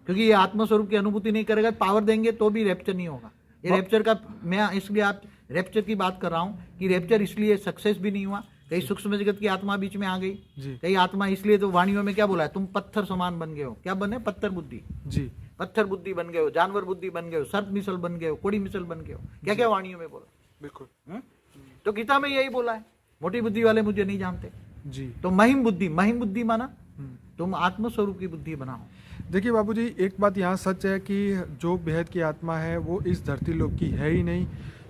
क्योंकि ये आत्मस्वरूप की अनुभूति नहीं करेगा, पावर देंगे तो भी रैप्चर नहीं होगा। ये रैप्चर का, मैं इसलिए आप रैप्चर की बात कर रहा हूँ कि रैप्चर इसलिए सक्सेस भी नहीं हुआ, कहीं सूक्ष्म जगत की आत्मा बीच में आ गई, कहीं आत्मा, इसलिए तो वाणियों में क्या बोला है, तुम पत्थर समान बन गए हो। क्या बने? पत्थर बुद्धि जी, पत्थर बुद्धि बन गए हो, जानवर बुद्धि बन गए हो, सर्प मिसल बन गए हो, कोड़ी मिसल बन गए हो, क्या क्या वाणियों में बोला। बिल्कुल। तो गीता में यही बोला है, मोटी बुद्धि वाले मुझे नहीं जानते जी। तो महिम बुद्धि माना तुम आत्मस्वरूप की बुद्धि बनाओ। देखिए बाबूजी, एक बात यहाँ सच है कि जो बेहद की आत्मा है वो इस धरती लोक की है ही नहीं,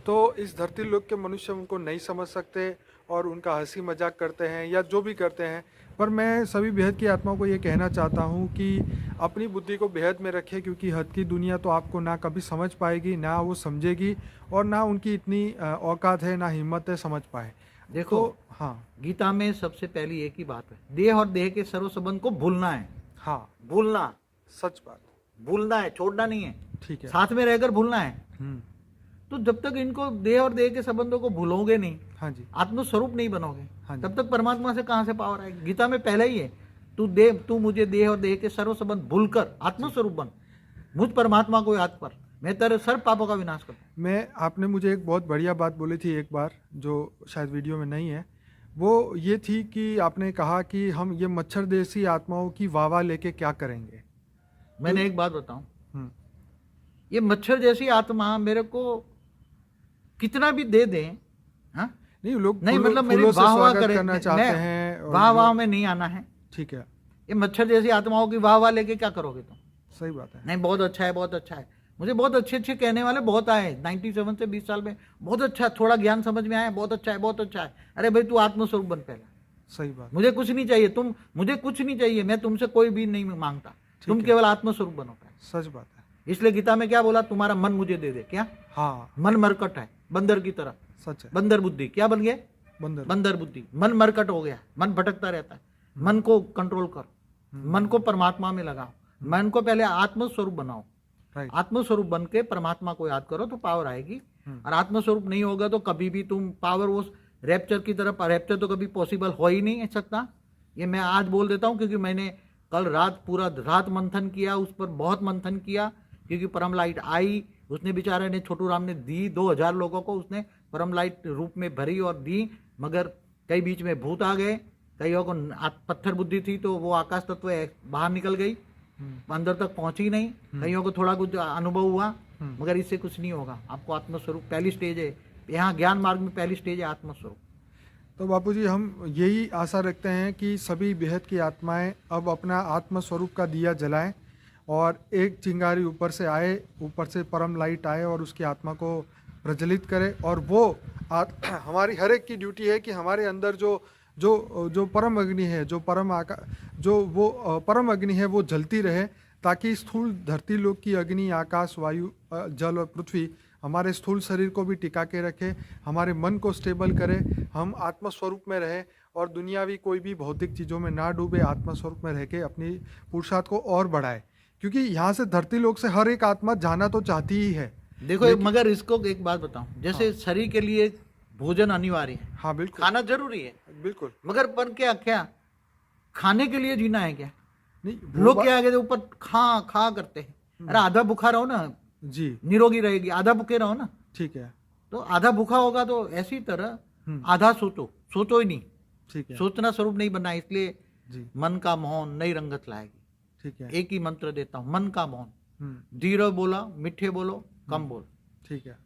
तो इस धरती लोक के मनुष्य उनको नहीं समझ सकते और उनका हंसी मजाक करते हैं या जो भी करते हैं। पर मैं सभी बेहद की आत्माओं को ये कहना चाहता हूँ कि अपनी बुद्धि को बेहद में रखें, क्योंकि हद की दुनिया तो आपको ना कभी समझ पाएगी, ना वो समझेगी, और ना उनकी इतनी औकात है, ना हिम्मत है समझ पाए। देखो तो, हाँ, गीता में सबसे पहली एक ही बात है, देह और देह के सर्व संबंध को भूलना है। हाँ, भूलना, सच बात, भूलना है, छोड़ना नहीं है। ठीक है, साथ में रहकर भूलना है। तो जब तक इनको देह और देह के संबंधों को भूलोगे नहीं, हाँ जी, आत्मस्वरूप नहीं बनोगे, हाँ, तब तक परमात्मा से कहां से पावर आएगी। गीता में पहले ही है, तू मुझे देह और देह के सर्व संबंध भूलकर आत्मस्वरूप बन, मुझ परमात्मा को याद कर, मैं तेरे सर्व पापों का विनाश कर। मैं, आपने मुझे एक बहुत बढ़िया बात बोली थी एक बार, जो शायद वीडियो में नहीं है, वो ये थी कि आपने कहा कि हम ये मच्छर देशी आत्माओं की वाह लेके क्या करेंगे। मैंने एक बात बताऊं, ये मच्छर जैसी आत्मा मेरे को कितना भी दे दें, हाँ नहीं, लोग नहीं, मतलब मेरी वाह करना चाहते हैं, वाह में नहीं आना है। ठीक है, ये मच्छर जैसी आत्माओं की वाह लेके क्या करोगे तुम। सही बात है। नहीं, बहुत अच्छा है, बहुत अच्छा है, मुझे बहुत अच्छे अच्छे कहने वाले बहुत आए 97 से 20 साल में, बहुत अच्छा, थोड़ा ज्ञान समझ में आया, बहुत अच्छा है, बहुत अच्छा है। अरे भाई, तू आत्मस्वरूप बन पहले। सही बात, मुझे कुछ नहीं चाहिए, मुझे कुछ नहीं चाहिए, मैं तुमसे कोई भी नहीं मांगता, तुम केवल आत्मस्वरूप बनो। सच बात है। इसलिए गीता में क्या बोला, तुम्हारा मन मुझे दे दे। क्या? हाँ, मन मरकट है, बंदर की तरह। सच है, बंदर बुद्धि। क्या बन गया? बंदर बुद्धि। मन मरकट हो गया, मन भटकता रहता है, मन को कंट्रोल कर, मन को परमात्मा में लगाओ, मन को पहले आत्मस्वरूप बनाओ। आत्मस्वरूप बन के परमात्मा को याद करो तो पावर आएगी। और आत्मस्वरूप नहीं होगा तो कभी भी तुम पावर उस रैप्चर की तरफ, रैप्चर तो कभी पॉसिबल हो ही नहीं सकता। ये मैं आज बोल देता हूँ, क्योंकि मैंने कल रात पूरा रात मंथन किया, उस पर बहुत मंथन किया, क्योंकि परम लाइट आई, उसने बेचारे ने, छोटू राम ने दी, 2000 लोगों को उसने परम लाइट रूप में भरी और दी, मगर कई बीच में भूत आ गए, कईयों को पत्थर बुद्धि थी तो वो आकाश तत्व बाहर निकल गई, अंदर तक पहुंची नहीं, कईयों को थोड़ा कुछ अनुभव हुआ, मगर इससे कुछ नहीं होगा। आपको आत्मस्वरूप पहली स्टेज है, यहाँ ज्ञान मार्ग में पहली स्टेज है आत्मस्वरूप। तो बापूजी, हम यही आशा रखते हैं कि सभी बेहद की आत्माएं अब अपना आत्मस्वरूप का दिया जलाएं और एक चिंगारी ऊपर से आए, ऊपर से परम लाइट आए और उसकी आत्मा को प्रज्वलित करे। और वो हमारी हर एक की ड्यूटी है कि हमारे अंदर जो परम अग्नि है, जो परम अग्नि है वो जलती रहे, ताकि स्थूल धरती लोक की अग्नि, आकाश, वायु, जल और पृथ्वी हमारे स्थूल शरीर को भी टिका के रखे, हमारे मन को स्टेबल करे, हम आत्मस्वरूप में रहे और दुनियावी कोई भी भौतिक चीज़ों में ना डूबे, आत्मस्वरूप में रह के अपनी पुरुषार्थ को और बढ़ाए। क्योंकि यहाँ से धरती लोक से हर एक आत्मा जाना तो चाहती ही है। देखो, मगर इसको एक बात बताऊं, जैसे शरीर के लिए भोजन अनिवार्य है, हाँ बिल्कुल, खाना जरूरी है, बिल्कुल, मगर पर क्या खाने के लिए जीना है क्या? नहीं, लोग क्या आगे ऊपर खा करते हैं। अरे आधा भूखा रहो ना जी, निरोगी रहेगी, आधा भूखे रहो ना। ठीक है, तो आधा भूखा होगा तो ऐसी तरह आधा सोचो ही नहीं। ठीक है, सोचना स्वरूप नहीं बनना, इसलिए मन का मौन नई रंगत लाएगी। ठीक है, एक ही मंत्र देता हूँ, मन का मौन, धीरे बोला, मीठे बोलो, कम बोल। ठीक है,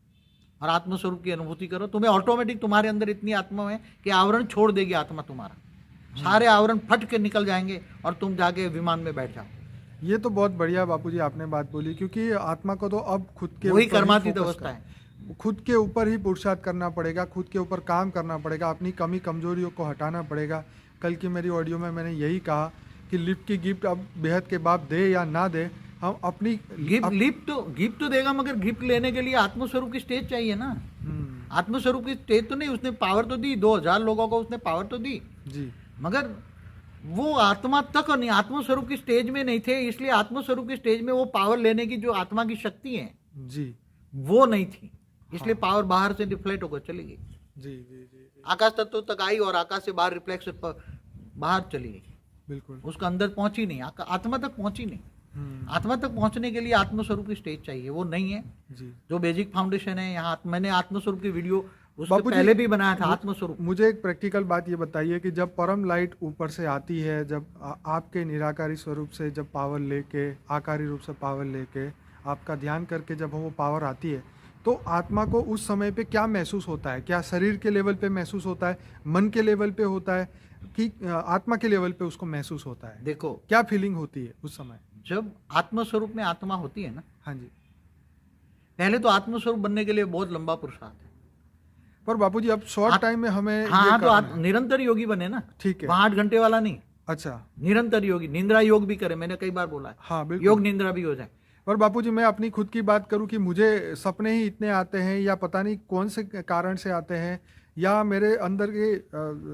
और आत्मस्वरूप की अनुभूति करो, तुम्हें ऑटोमेटिक तुम्हारे अंदर इतनी आत्मा है कि आवरण छोड़ देगी आत्मा तुम्हारा, सारे आवरण फट के निकल जाएंगे और तुम जाके विमान में बैठ जाओ। ये तो बहुत बढ़िया बापूजी आपने बात बोली, क्योंकि आत्मा को तो अब खुद के वही कर्मातीत अवस्था है, खुद के ऊपर ही पुरुषार्थ करना पड़ेगा, खुद के ऊपर काम करना पड़ेगा, अपनी कमी कमजोरियों को हटाना पड़ेगा। कल की मेरी ऑडियो में मैंने यही कहा कि लिफ्ट की गिफ्ट अब बेहद के बाप दे या ना दे, हम अपनी गिफ्ट तो देगा, मगर गिफ्ट लेने के लिए आत्मस्वरूप की स्टेज चाहिए ना। आत्मस्वरूप की स्टेज तो नहीं, उसने पावर तो दी, 2000 लोगों को उसने पावर तो दी जी, मगर वो आत्मा तक नहीं, आत्मस्वरूप की स्टेज में नहीं थे, इसलिए आत्मस्वरूप की स्टेज में वो पावर लेने की जो आत्मा की शक्ति है जी, वो नहीं थी, इसलिए पावर बाहर से रिफ्लेक्ट होकर चली गई जी, जी, जी। आकाश तत्व तक आई और आकाश से बाहर रिफ्लेक्ट बाहर चली गई, बिल्कुल, उसका अंदर पहुंची नहीं, आत्मा तक पहुंची नहीं। आत्मा तक पहुंचने के लिए आत्मस्वरूप की स्टेज चाहिए, वो नहीं है जी। जो बेसिक फाउंडेशन है यहाँ। मैंने आत्मस्वरूप की वीडियो उससे बापूजी, पहले भी बनाया था, आत्मस्वरूप। मुझे एक प्रैक्टिकल बात ये बताइए कि जब परम लाइट ऊपर से आती है, जब आपके निराकारी स्वरूप से जब पावर लेके, आकारी रूप से पावर लेके, आपका ध्यान करके जब वो पावर आती है, तो आत्मा को उस समय पे क्या महसूस होता है? क्या शरीर के लेवल पे महसूस होता है, मन के लेवल पे होता है, कि आत्मा के लेवल पे उसको महसूस होता है? देखो क्या फीलिंग होती है उस समय जब आत्मस्वरूप में आत्मा होती है ना? हाँ जी। पहले तो आत्मस्वरूप बनने के लिए बहुत लंबा पुरुषार्थ है, पर बापूजी अब शॉर्ट टाइम में हमें हाँ तो निरंतर योगी बने ना। ठीक है, 8 घंटे वाला नहीं। अच्छा, निरंतर योगी, निंद्रा योग भी करे, मैंने कई बार बोला है। हाँ बिल्कुल। योग निंद्रा भी हो जाए। पर बापूजी मैं अपनी खुद की बात करूं कि मुझे सपने ही इतने आते हैं, या पता नहीं कौन से कारण से आते हैं, या मेरे अंदर के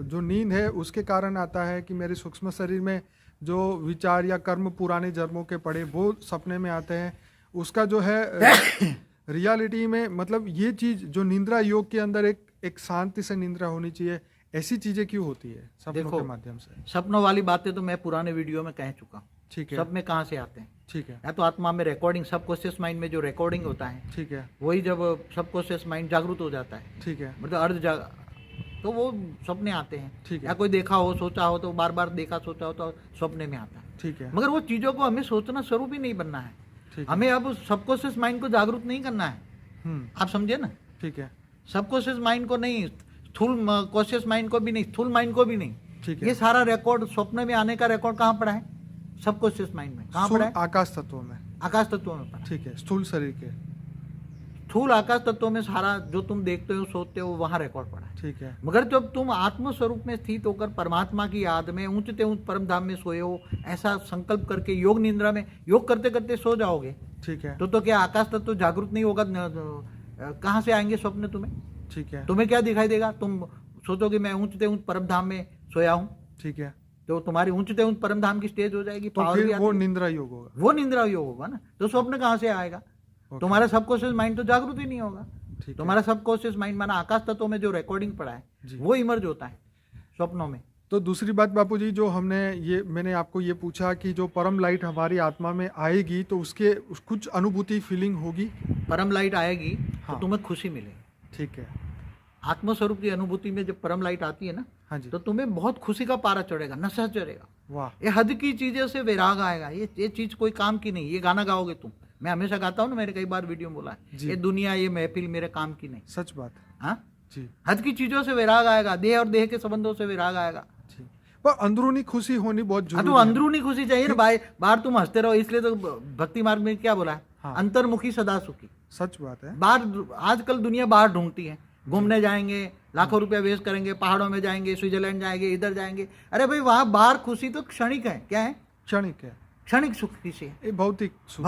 जो नींद है उसके कारण आता है कि मेरे सूक्ष्म शरीर में जो विचार या कर्म पुराने जन्मों के पड़े वो सपने में आते हैं। उसका जो है रियलिटी में, मतलब ये चीज़ जो निंद्रा योग के अंदर एक शांति से निंद्रा होनी चाहिए, ऐसी चीज़ें क्यों होती है सपनों के माध्यम से? सपनों वाली बातें तो मैं पुराने वीडियो में कह चुका हूँ। ठीक है, सपने कहाँ से आते हैं? ठीक है, या तो आत्मा में रिकॉर्डिंग, सबकॉन्शियस माइंड में जो रिकॉर्डिंग होता है, ठीक है, वही जब सबकॉन्शियस माइंड जागृत हो जाता है, ठीक है, मतलब अर्ध तो वो सपने आते हैं। ठीक है, या कोई देखा हो, सोचा हो, तो बार बार देखा सोचा हो तो सपने में आता है। ठीक है, मगर वो चीज़ों को हमें सोचना स्वरूप ही नहीं बनना है। ठीक है, हमें अब सबकॉन्शियस माइंड को जागरूक नहीं करना है। आप समझे ना? ठीक है, सबकॉन्शियस माइंड को नहीं, स्थूल कॉन्शियस माइंड को भी नहीं, स्थूल माइंड को भी नहीं। ठीक है। ये सारा रिकॉर्ड, स्वप्न में आने का रिकॉर्ड कहाँ पड़ा है? सबकॉन्शियस माइंड में। कहाँ पड़ा है? आकाश तत्वों में। आकाश तत्वों में पड़ा। ठीक है, स्थूल शरीर के, स्थूल आकाश तत्वों में सारा जो तुम देखते हो, सोचते हो, वहां रिकॉर्ड पड़ा है। ठीक है, मगर जब तुम आत्म स्वरूप में स्थित होकर परमात्मा की याद में ऊंचते ऊंच परम धाम में सोए हो, ऐसा संकल्प करके योग निंद्रा में योग करते करते सो जाओगे, ठीक है, तो क्या आकाश तत्व जागृत नहीं होगा? कहाँ से आएंगे स्वप्न तुम्हें? ठीक है, तुम्हें क्या दिखाई देगा? तुम सोचोगे मैं ऊंचते ऊंच परम धाम में सोया हूँ, ठीक है, तो तुम्हारी ऊंचते ऊंच परम धाम की स्टेज हो जाएगी। तो पावर भी फिर वो आती है। निंद्रा योग होगा। वो निंद्रा योग होगा ना। तो स्वप्न कहाँ से आएगा? तुम्हारा सबकॉन्शियस माइंड तो जागृत ही नहीं होगा। तुम्हारा सबकॉन्शियस माइंड माना आकाश तत्वों में जो रिकॉर्डिंग पड़ा है, वो इमर्ज होता है स्वप्नों में। तो दूसरी बात बापूजी, जो मैंने आपको ये पूछा कि जो परम लाइट हमारी आत्मा में आएगी तो उसके कुछ अनुभूति, फीलिंग होगी? परम लाइट आएगी हाँ। तो तुम्हें खुशी मिलेगी। ठीक है, आत्मस्वरूप की अनुभूति में जब परम लाइट आती है ना, हाँ जी, तो तुम्हें बहुत खुशी का पारा चढ़ेगा, नशा चढ़ेगा। वाह, ये हद की चीजें से वैराग आएगा। ये चीज कोई काम की नहीं। ये गाना गाओगे तुम, मैं हमेशा गाता हूँ ना, मैंने कई बार वीडियो में बोला है, ये दुनिया, ये महफिल मेरे काम की नहीं। सच बात। हाँ जी, हद की चीजों से वैराग आएगा, देह और देह के संबंधों से वैराग आएगा। जी, पर अंदरूनी खुशी होनी बहुत हाँ जरूरी तो है। अंदरूनी खुशी चाहिए ना भाई। बाहर तुम हंसते रहो, इसलिए तो भक्ति मार्ग में क्या बोला है? हाँ। अंतर्मुखी सदा सुखी। सच बात है। बाहर आजकल दुनिया बाहर ढूंढती है, घूमने जाएंगे, लाखों रुपया वेस्ट करेंगे, पहाड़ों में जाएंगे, स्विट्जरलैंड जाएंगे, इधर जाएंगे। अरे भाई वहां बाहर खुशी तो क्षणिक है। क्या है? क्षणिक है, क्षणिक सुख किसे? ये भौतिक सुख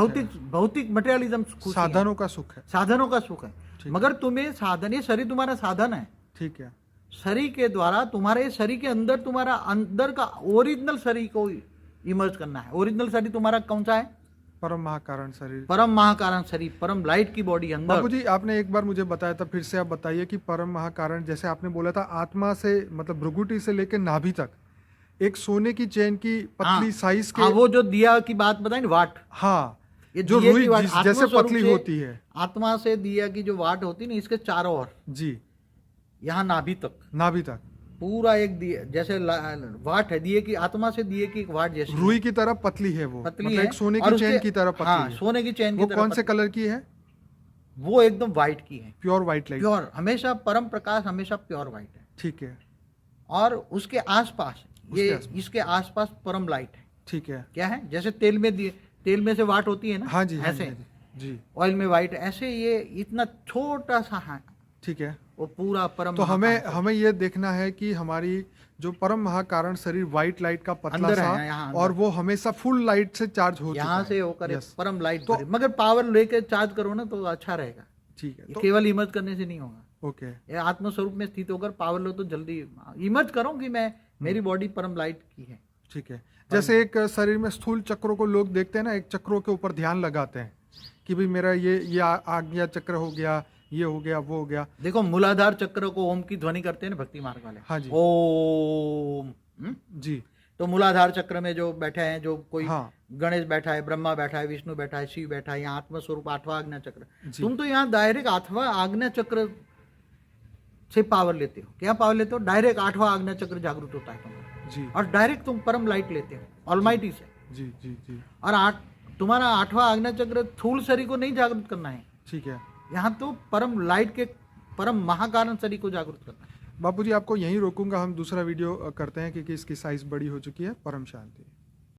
भौतिक मटेरियलिज्म, साधनों का सुख है। साधनों का सुख है। मगर तुम्हें साधन, ये शरीर तुम्हारा साधन है। ठीक है, शरीर के द्वारा तुम्हारे शरीर के अंदर, तुम्हारा अंदर का ओरिजिनल शरीर को इमर्ज करना है। ओरिजिनल शरीर तुम्हारा कौन सा है? परम महाकारण शरीर, परम महाकारण शरीर, परम लाइट की बॉडी अंदर। बाबूजी आपने एक बार मुझे बताया था, फिर से आप बताइए कि परम महाकारण, जैसे आपने बोला था आत्मा से, मतलब भ्रुकुटी से लेकर नाभि तक एक सोने की चेन की पतली साइज के, वो जो दिया की बात बताई ना, वाट। हाँ, ये जो दिए रुई की वाट, जैसे आत्मा पतली स्वरूप होती है। आत्मा से दिया की जो वाट होती है ना, इसके चारों ओर, जी, यहाँ नाभि तक, नाभि तक पूरा एक दिया जैसे वाट है, दिए की, आत्मा से दिए की एक वाट जैसी, रुई की तरह पतली है वो, पतली मतलब है, एक सोने और की चेन की तरह पतली हाँ, है। सोने की चेन की वो तरह कौन से पतली। कलर की है? वो एकदम व्हाइट की है, प्योर व्हाइट लाइट। प्योर, हमेशा परम प्रकाश, हमेशा प्योर व्हाइट है। ठीक है, और उसके आसपास ये, इसके आसपास परम लाइट है। ठीक है, क्या है? जैसे तेल में से वाट होती है ना, हाँ जी, ऐसे जी, ऑयल में वाइट, ऐसे ये इतना छोटा सा है। ठीक है, वो पूरा परम। तो हमें ये देखना है कि हमारी जो परम महाकारण शरीर व्हाइट लाइट का पतला सा, और वो हमेशा फुल लाइट से चार्ज हो, यहाँ से होकर yes. परम लाइट तो, मगर पावर लेके चार्ज करो ना तो अच्छा रहेगा। ठीक है, तो केवल इमर्ज करने से नहीं होगा। ओके, ये आत्मस्वरूप में स्थित होकर पावर लो तो जल्दी इमर्ज करो कि मैं, मेरी बॉडी परम लाइट की है। ठीक है। जैसे एक शरीर में स्थूल चक्रों को लोग देखते हैं ना, एक चक्रों के ऊपर ध्यान लगाते हैं कि भाई मेरा ये आज्ञा चक्र हो गया, ये हो गया, वो हो गया। देखो मूलाधार चक्र को ओम की ध्वनि करते हैं ना भक्ति मार्ग वाले। हाँ जी, ओम। जी। तो मूलाधार चक्र में जो बैठे हैं, जो कोई हाँ। गणेश बैठा है, ब्रह्मा बैठा है, विष्णु बैठा है, शिव बैठा है, यहाँ आत्म स्वरूप 8वां आज्ञा चक्र। जी। तुम तो यहाँ डायरेक्ट 8वां आज्ञा चक्र से पावर लेते हो। क्या पावर लेते हो? डायरेक्ट 8वां आज्ञा चक्र जागृत होता है तुम्हारा जी और डायरेक्ट तुम परम लाइट लेते हो ऑलमाइटी से। जी जी जी। और तुम्हारा 8वां आज्ञा चक्र स्थूल शरीर को नहीं जागृत करना है, ठीक है। यहाँ तो परम लाइट के परम महाकारण शरीर को जागृत करना है। बापूजी आपको यहीं रोकूंगा, हम दूसरा वीडियो करते हैं क्योंकि इसकी साइज बड़ी हो चुकी है। परम शांति।